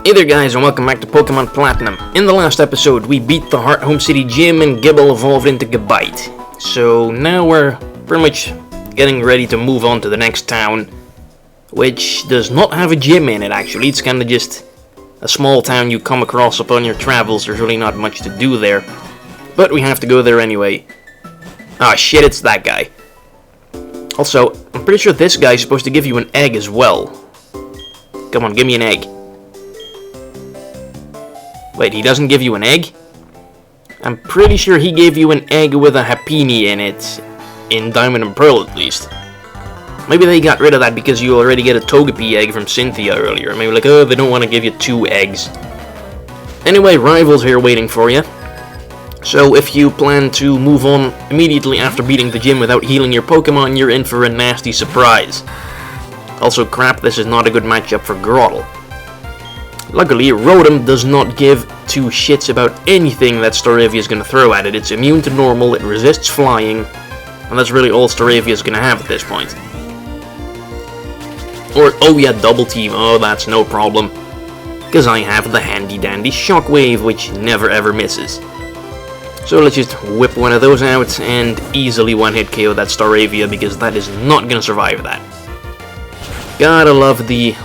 Hey there guys, and welcome back to Pokemon Platinum. In the last episode, we beat the Hearthome City gym and Gible evolved into Gabite. So now we're pretty much getting ready to move on to the next town, which does not have a gym in it actually. It's kinda just a small town you come across upon your travels. There's really not much to do there. But we have to go there anyway. Ah shit, it's that guy. Also, I'm pretty sure this guy's supposed to give you an egg as well. Come on, give me an egg. Wait, he doesn't give you an egg? I'm pretty sure he gave you an egg with a Happiny in it. In Diamond and Pearl, at least. Maybe they got rid of that because you already get a Togepi egg from Cynthia earlier. Maybe like, oh, they don't want to give you 2 eggs. Anyway, Rival's here waiting for you. So if you plan to move on immediately after beating the gym without healing your Pokemon, you're in for a nasty surprise. Also, crap, this is not a good matchup for Grotle. Luckily, Rotom does not give 2 shits about anything that Staravia is going to throw at it. It's immune to normal, it resists flying, and that's really all Staravia is going to have at this point. Or, oh yeah, Double Team, oh that's no problem. Because I have the handy dandy Shockwave, which never ever misses. So let's just whip one of those out and easily one-hit KO that Staravia, because that is not going to survive that. Gotta love the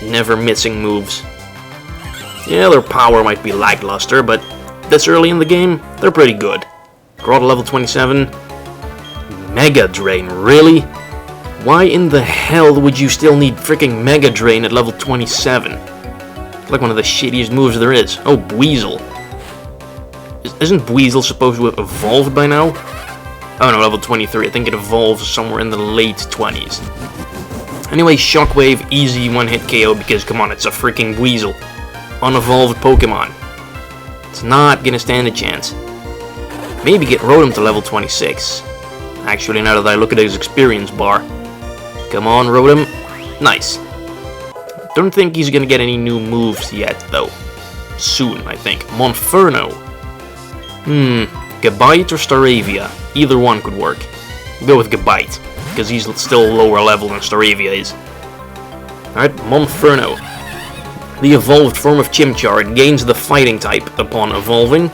never missing moves. Yeah, their power might be lackluster, but this early in the game, they're pretty good. Grotle level 27. Mega Drain, really? Why in the hell would you still need freaking Mega Drain at level 27? It's like one of the shittiest moves there is. Oh, Buizel. Isn't Buizel supposed to have evolved by now? Oh no, level 23. I think it evolves somewhere in the late 20s. Anyway, Shockwave, easy one-hit KO because, come on, it's a freaking Buizel. Unevolved Pokemon. It's not gonna stand a chance. Maybe get Rotom to level 26. Actually, now that I look at his experience bar. Come on, Rotom. Nice. Don't think he's gonna get any new moves yet, though. Soon, I think. Monferno. Gabite or Staravia? Either one could work. Go with Gabite, because he's still lower level than Staravia is. Alright, Monferno. The evolved form of Chimchar, it gains the fighting type upon evolving.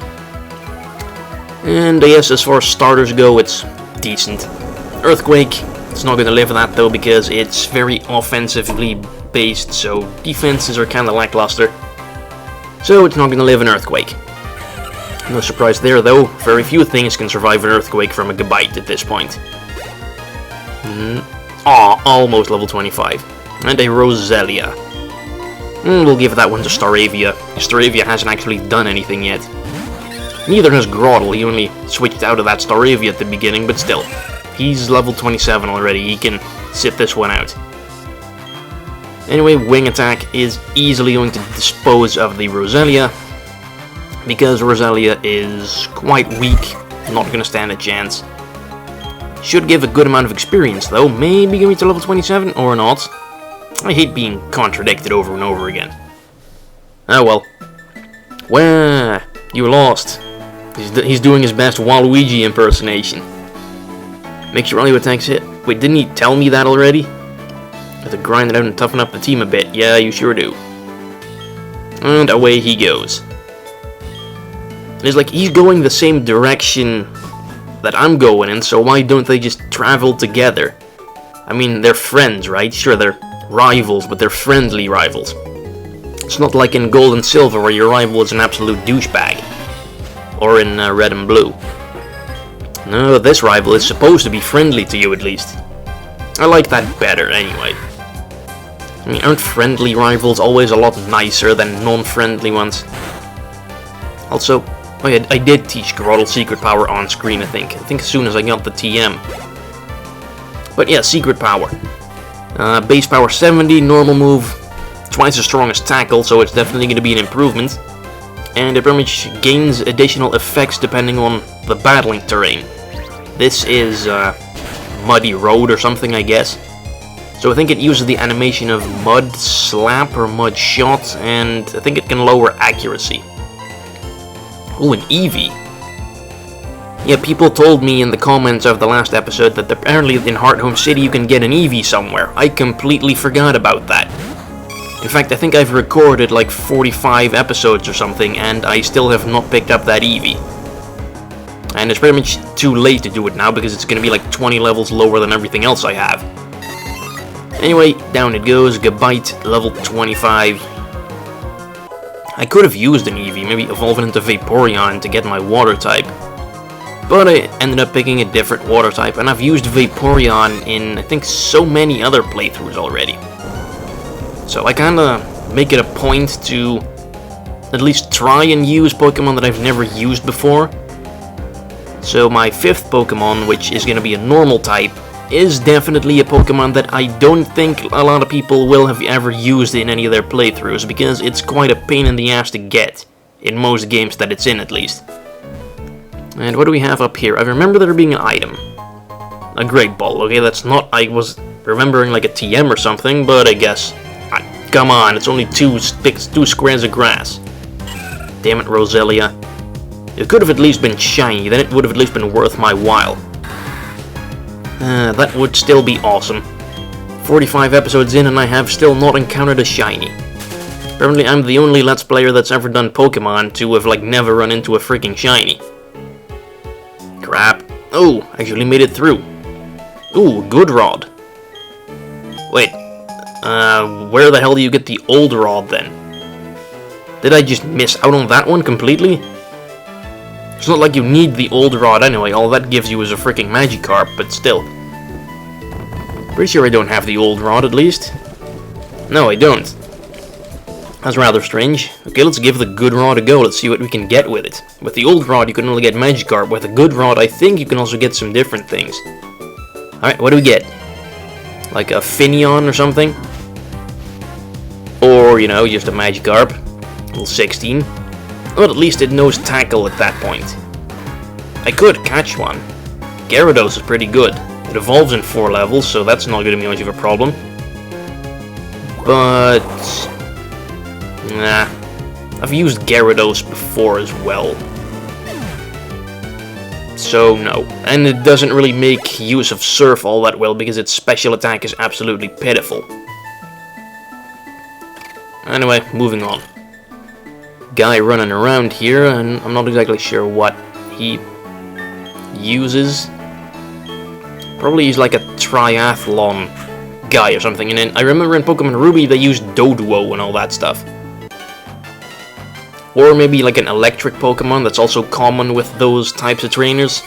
And yes, as far as starters go, it's decent. Earthquake, it's not going to live that though because it's very offensively based, so defenses are kind of lackluster. So it's not going to live in Earthquake. No surprise there though, very few things can survive an Earthquake from a Gabite at this point. Almost level 25. And a Roselia. We'll give that one to Staravia. Staravia hasn't actually done anything yet. Neither has Grotle, he only switched out of that Staravia at the beginning, but still. He's level 27 already, he can sit this one out. Anyway, Wing Attack is easily going to dispose of the Roselia, because Roselia is quite weak, not going to stand a chance. Should give a good amount of experience though, maybe give me to level 27 or not. I hate being contradicted over and over again. Oh well. Well, you lost. He's doing his best Waluigi impersonation. Make sure all your attacks hit. Wait, didn't he tell me that already? I have to grind it out and toughen up the team a bit. Yeah, you sure do. And away he goes. It's like he's going the same direction that I'm going in, so why don't they just travel together? I mean, they're friends, right? Sure, they're rivals, but they're friendly rivals. It's not like in Gold and Silver where your rival is an absolute douchebag. Or in Red and Blue. No, this rival is supposed to be friendly to you at least. I like that better anyway. I mean, aren't friendly rivals always a lot nicer than non-friendly ones? Also, oh yeah, I did teach Grotle Secret Power on screen, I think as soon as I got the TM. But yeah, Secret Power. Base power 70, normal move, twice as strong as Tackle, so it's definitely going to be an improvement. And it pretty much gains additional effects depending on the battling terrain. This is Muddy Road or something, I guess. So I think it uses the animation of Mud Slap or Mud Shot, and I think it can lower accuracy. Ooh, an Eevee. Yeah, people told me in the comments of the last episode that apparently in Hearthome City you can get an Eevee somewhere. I completely forgot about that. In fact, I think I've recorded like 45 episodes or something, and I still have not picked up that Eevee. And it's pretty much too late to do it now, because it's going to be like 20 levels lower than everything else I have. Anyway, down it goes, Gabite, level 25. I could have used an Eevee, maybe evolve it into Vaporeon to get my water type. But I ended up picking a different water type, and I've used Vaporeon in, I think, so many other playthroughs already. So I kinda make it a point to at least try and use Pokemon that I've never used before. So my 5th Pokemon, which is gonna be a normal type, is definitely a Pokemon that I don't think a lot of people will have ever used in any of their playthroughs, because it's quite a pain in the ass to get, in most games that it's in at least. And what do we have up here? I remember there being an item. A Great Ball. Okay, that's not... I was remembering like a TM or something, but I guess... come on, it's only two squares of grass. Damn it, Roselia. It could have at least been shiny, then it would have at least been worth my while. That would still be awesome. 45 episodes in and I have still not encountered a shiny. Apparently I'm the only Let's Player that's ever done Pokemon to have like never run into a freaking shiny. Crap. Oh, actually made it through. Ooh, Good Rod. Wait, where the hell do you get the old rod then? Did I just miss out on that one completely? It's not like you need the old rod anyway, all that gives you is a freaking Magikarp, but still. Pretty sure I don't have the old rod at least. No, I don't. That's rather strange. Okay, let's give the good rod a go, let's see what we can get with it. With the old rod you can only get Magikarp, with the good rod I think you can also get some different things. Alright, what do we get? Like a Finneon or something? Or, you know, just a Magikarp. Level 16. But at least it knows Tackle at that point. I could catch one. Gyarados is pretty good. It evolves in 4 levels, so that's not going to be much of a problem. But... nah. I've used Gyarados before as well. So no. And it doesn't really make use of Surf all that well, because its special attack is absolutely pitiful. Anyway, moving on. Guy running around here, and I'm not exactly sure what he uses. Probably he's like a triathlon guy or something, and then I remember in Pokemon Ruby they used Doduo and all that stuff. Or maybe like an electric Pokemon that's also common with those types of trainers.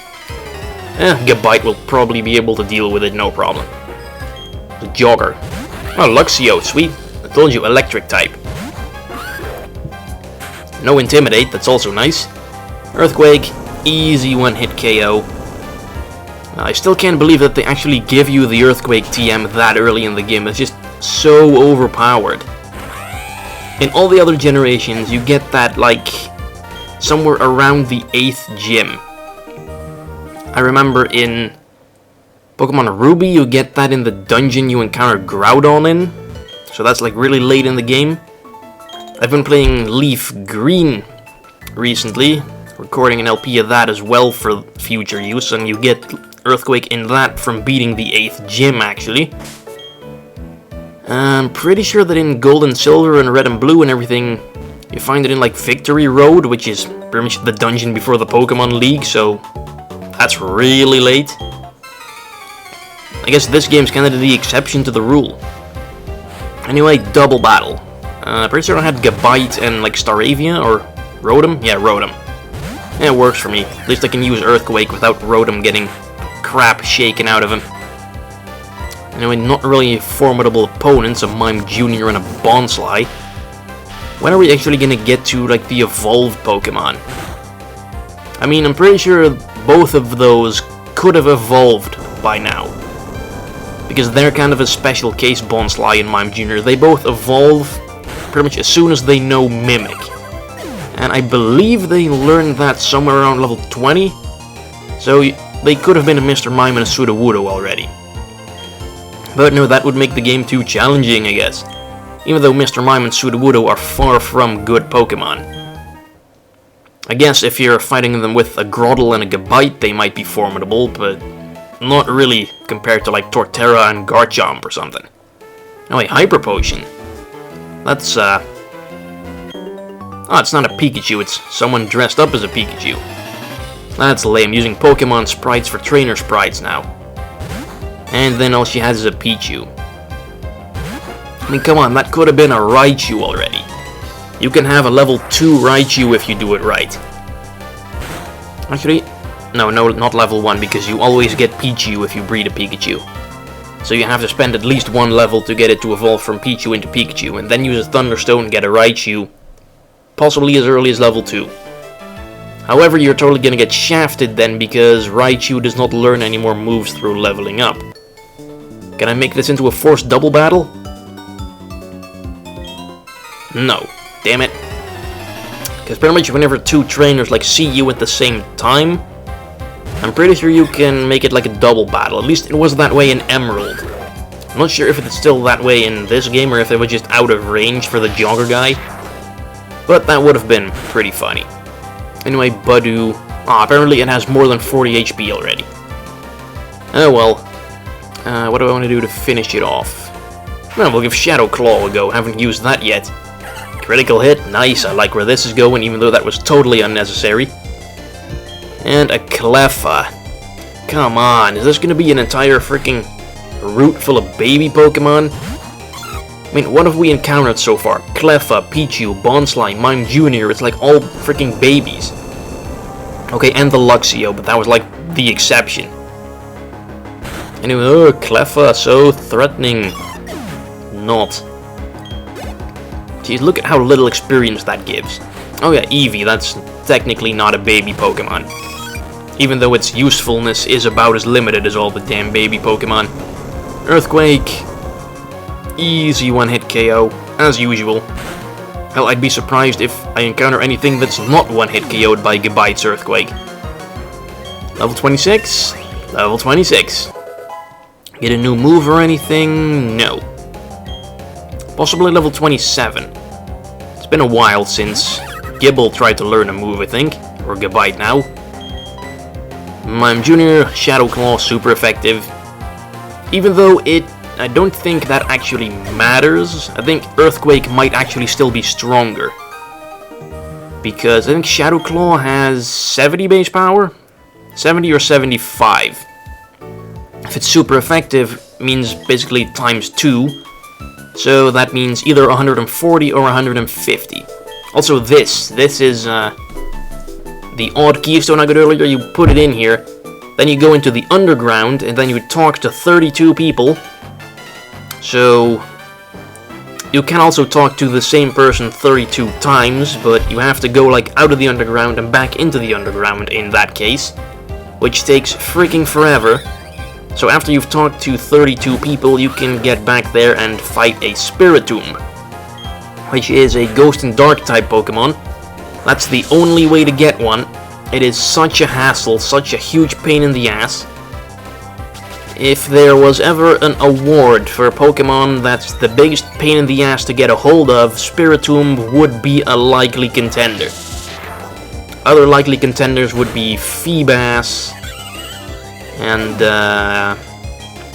Gabite will probably be able to deal with it, no problem. The Jogger. Oh, Luxio, sweet. I told you, electric type. No Intimidate, that's also nice. Earthquake, easy one-hit KO. I still can't believe that they actually give you the Earthquake TM that early in the game. It's just so overpowered. In all the other generations, you get that, like, somewhere around the 8th gym. I remember in Pokemon Ruby, you get that in the dungeon you encounter Groudon in. So that's, like, really late in the game. I've been playing Leaf Green recently, recording an LP of that as well for future use, and you get Earthquake in that from beating the 8th gym, actually. I'm pretty sure that in Gold and Silver and Red and Blue and everything, you find it in like Victory Road, which is pretty much the dungeon before the Pokemon League, so that's really late. I guess this game's kind of the exception to the rule. Anyway, double battle. Pretty sure I had Gabite and like Staravia, or Rotom? Yeah, Rotom. Yeah, it works for me. At least I can use Earthquake without Rotom getting crap shaken out of him. Anyway, not really formidable opponents, a Mime Jr. and a Bonsly. When are we actually gonna get to, like, the evolved Pokemon? I mean, I'm pretty sure both of those could have evolved by now. Because they're kind of a special case, Bonsly and Mime Jr. They both evolve pretty much as soon as they know Mimic. And I believe they learned that somewhere around level 20. So they could have been a Mr. Mime and a Sudowoodo already. But no, that would make the game too challenging, I guess. Even though Mr. Mime and Sudowoodo are far from good Pokemon. I guess if you're fighting them with a Grotle and a Gabite, they might be formidable, but not really compared to like Torterra and Garchomp or something. Oh wait, Hyper Potion. That's, Oh, it's not a Pikachu, it's someone dressed up as a Pikachu. That's lame, using Pokemon sprites for trainer sprites now. And then all she has is a Pichu. I mean, come on, that could have been a Raichu already. You can have a level 2 Raichu if you do it right. Actually, no, not level 1, because you always get Pichu if you breed a Pikachu. So you have to spend at least one level to get it to evolve from Pichu into Pikachu, and then use a Thunderstone and get a Raichu, possibly as early as level 2. However, you're totally gonna get shafted then, because Raichu does not learn any more moves through leveling up. Can I make this into a forced double battle? No. Damn it. Because pretty much whenever two trainers like see you at the same time, I'm pretty sure you can make it like a double battle. At least it was that way in Emerald. I'm not sure if it's still that way in this game or if it was just out of range for the jogger guy. But that would have been pretty funny. Anyway, Budu. Apparently it has more than 40 HP already. Oh well. What do I want to do to finish it off? Well, we'll give Shadow Claw a go. Haven't used that yet. Critical hit. Nice. I like where this is going, even though that was totally unnecessary. And a Cleffa. Come on. Is this going to be an entire freaking route full of baby Pokemon? I mean, what have we encountered so far? Cleffa, Pichu, Bonsly, Mime Jr. It's like all freaking babies. Okay, and the Luxio, but that was like the exception. Anyway, oh, Cleffa, so threatening. Not. Jeez, look at how little experience that gives. Oh yeah, Eevee, that's technically not a baby Pokemon. Even though its usefulness is about as limited as all the damn baby Pokemon. Earthquake. Easy one-hit KO, as usual. Hell, I'd be surprised if I encounter anything that's not one-hit KO'd by Gabite's Earthquake. Level 26? Level 26. Get a new move or anything? No. Possibly level 27. It's been a while since Gible tried to learn a move, I think. Or Gabite now. Mime Jr., Shadow Claw, super effective. Even though I don't think that actually matters. I think Earthquake might actually still be stronger. Because I think Shadow Claw has 70 base power? 70 or 75. If it's super effective, it means basically times 2. So that means either 140 or 150. Also this is the odd keystone I got earlier. You put it in here, then you go into the underground, and then you talk to 32 people. So you can also talk to the same person 32 times, but you have to go like out of the underground and back into the underground in that case, which takes freaking forever. So after you've talked to 32 people, you can get back there and fight a Spiritomb, which is a Ghost and Dark type Pokemon. That's the only way to get one. It is such a hassle, such a huge pain in the ass. If there was ever an award for a Pokemon that's the biggest pain in the ass to get a hold of, Spiritomb would be a likely contender. Other likely contenders would be Feebas, and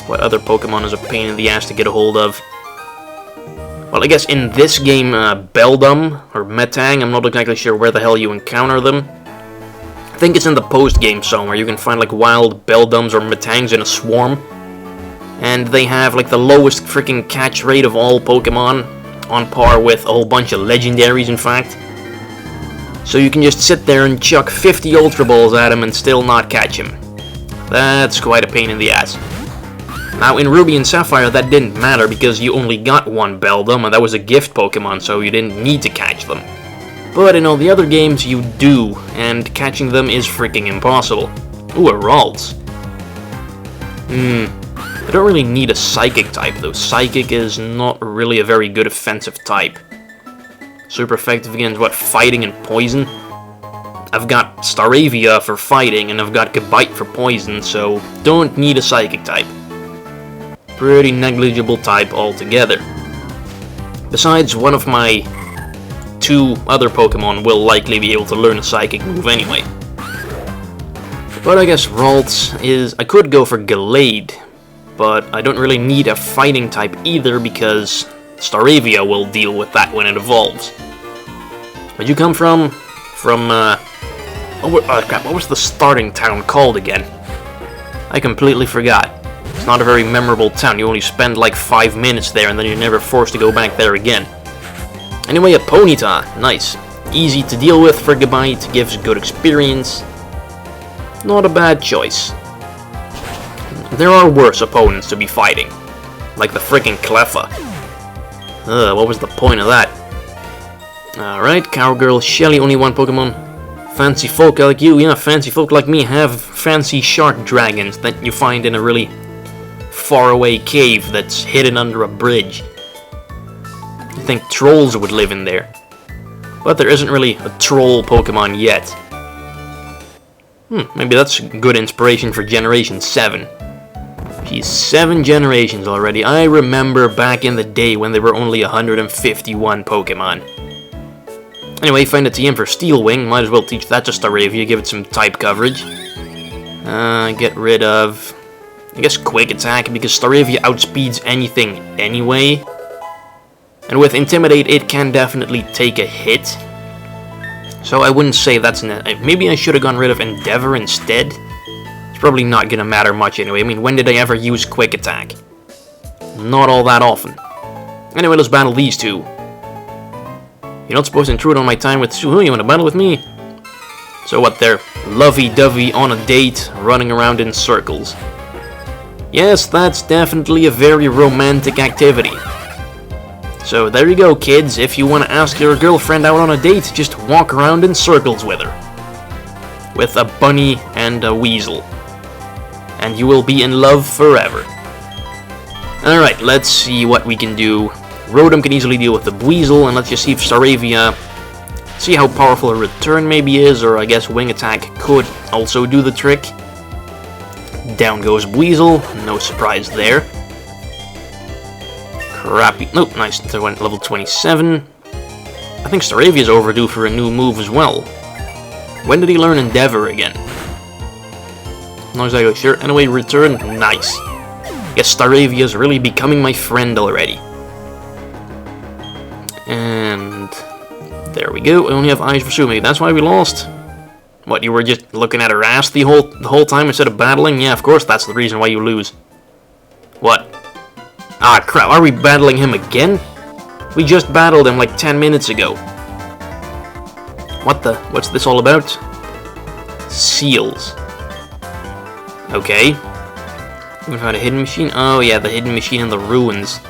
what other Pokemon is a pain in the ass to get a hold of? Well, I guess in this game, Beldum, or Metang, I'm not exactly sure where the hell you encounter them. I think it's in the post-game somewhere. You can find like wild Beldums or Metangs in a swarm. And they have like the lowest freaking catch rate of all Pokemon, on par with a whole bunch of legendaries in fact. So you can just sit there and chuck 50 Ultra Balls at him and still not catch him. That's quite a pain in the ass. Now in Ruby and Sapphire that didn't matter because you only got one Beldum and that was a gift Pokemon, so you didn't need to catch them. But in all the other games you do, and catching them is freaking impossible. Ooh, a Ralts. I don't really need a Psychic type though. Psychic is not really a very good offensive type. Super effective against what, fighting and poison? I've got Staravia for fighting and I've got Gabite for poison, so don't need a Psychic type. Pretty negligible type altogether. Besides, one of my 2 other Pokemon will likely be able to learn a Psychic move anyway. But I guess Ralts is... I could go for Gallade, but I don't really need a fighting type either because Staravia will deal with that when it evolves. Where'd you come from? Oh crap, what was the starting town called again? I completely forgot. It's not a very memorable town. You only spend like 5 minutes there and then you're never forced to go back there again. Anyway, a Ponyta. Nice. Easy to deal with for Gabite, gives good experience. Not a bad choice. There are worse opponents to be fighting. Like the frickin' Cleffa. What was the point of that? Alright, Cowgirl Shelly, only one Pokemon. Fancy folk like you, yeah, fancy folk like me have fancy shark dragons that you find in a really faraway cave that's hidden under a bridge. You think trolls would live in there. But there isn't really a troll Pokemon yet. Maybe that's good inspiration for Generation 7. Geez, 7 generations already. I remember back in the day when there were only 151 Pokemon. Anyway, find a TM for Steel Wing. Might as well teach that to Staravia, give it some type coverage. Get rid of, I guess, Quick Attack, because Staravia outspeeds anything anyway. And with Intimidate, it can definitely take a hit. So I wouldn't say that's maybe I should have gone rid of Endeavor instead. It's probably not gonna matter much anyway. I mean, when did I ever use Quick Attack? Not all that often. Anyway, let's battle these two. You're not supposed to intrude on my time with Suhu, you wanna battle with me? So what, they're lovey-dovey on a date, running around in circles. Yes, that's definitely a very romantic activity. So there you go, kids. If you want to ask your girlfriend out on a date, just walk around in circles with her. With a bunny and a weasel. And you will be in love forever. Alright, let's see what we can do. Rotom can easily deal with the Weasel, and let's just see if Staravia... See how powerful a return maybe is, or I guess Wing Attack could also do the trick. Down goes Weasel, no surprise there. Crappy. Nope, nice. They went level 27. I think Staravia's overdue for a new move as well. When did he learn Endeavor again? Not exactly sure. Anyway, return. Nice. Guess Staravia's really becoming my friend already. And there we go. I only have eyes for Sumi. That's why we lost. What, you were just looking at her ass the whole time instead of battling? Yeah, of course that's the reason why you lose. What? Ah, crap. Are we battling him again? We just battled him like 10 minutes ago. What's this all about? Seals. Okay. We found a hidden machine. Oh yeah, the hidden machine in the ruins.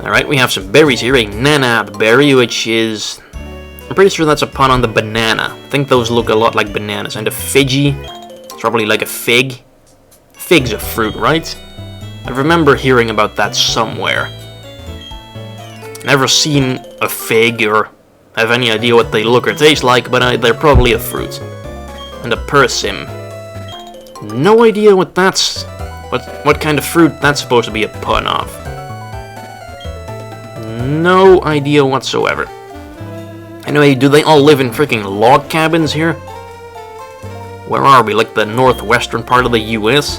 Alright, we have some berries here. A Nanab berry, which is... I'm pretty sure that's a pun on the banana. I think those look a lot like bananas. And a Fidgy. It's probably like a fig. Fig's a fruit, right? I remember hearing about that somewhere. Never seen a fig or have any idea what they look or taste like, but they're probably a fruit. And a Persim. No idea what that's... What kind of fruit that's supposed to be a pun of. No idea whatsoever. Anyway, do they all live in freaking log cabins here? Where are we? Like the northwestern part of the US?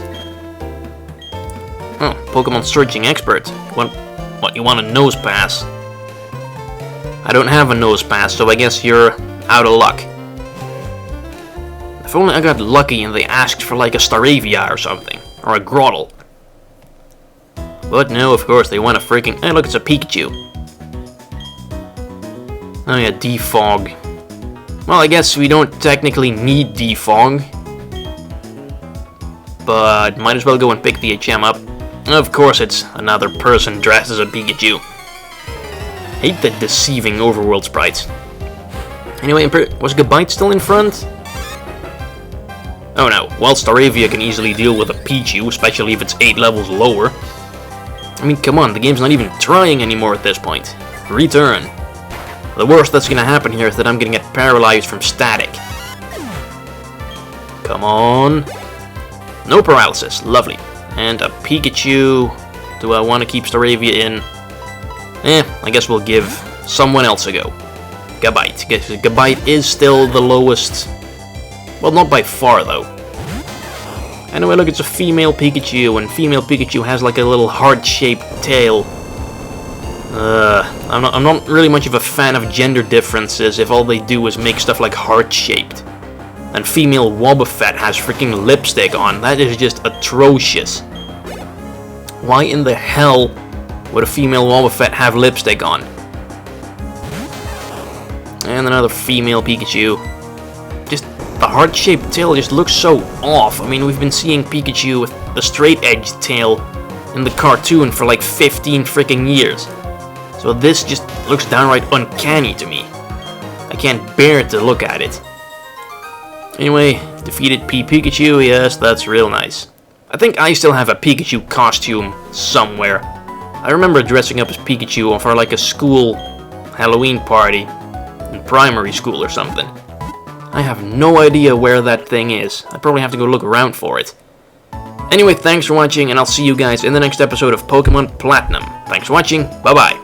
Oh, Pokemon searching expert. What, you want a nose pass? I don't have a nose pass, so I guess you're out of luck. If only I got lucky and they asked for like a Staravia or something. Or a Grottle. But no, of course, they want a freaking... Hey, look, it's a Pikachu. Oh yeah, Defog. Well, I guess we don't technically need Defog. But might as well go and pick the HM up. Of course, it's another person dressed as a Pikachu. Hate the deceiving overworld sprites. Anyway, was Gabite still in front? Oh no, while Staravia can easily deal with a Pichu, especially if it's 8 levels lower. I mean, come on, the game's not even trying anymore at this point. Return. The worst that's gonna happen here is that I'm gonna get paralyzed from static. Come on. No paralysis, lovely. And a Pikachu. Do I want to keep Staravia in? I guess we'll give someone else a go. Gabite. Gabite is still the lowest. Well, not by far, though. Anyway, look, it's a female Pikachu, and female Pikachu has like a little heart-shaped tail. I'm not really much of a fan of gender differences if all they do is make stuff like heart-shaped. And female Wobbuffet has freaking lipstick on. That is just atrocious. Why in the hell would a female Wobbuffet have lipstick on? And another female Pikachu. Just the heart-shaped tail just looks so off. I mean, we've been seeing Pikachu with the straight-edged tail in the cartoon for like 15 freaking years. So this just looks downright uncanny to me. I can't bear to look at it. Anyway, defeated Pikachu, yes, that's real nice. I think I still have a Pikachu costume somewhere. I remember dressing up as Pikachu for like a school Halloween party in primary school or something. I have no idea where that thing is. I probably have to go look around for it. Anyway, thanks for watching, and I'll see you guys in the next episode of Pokemon Platinum. Thanks for watching, bye-bye.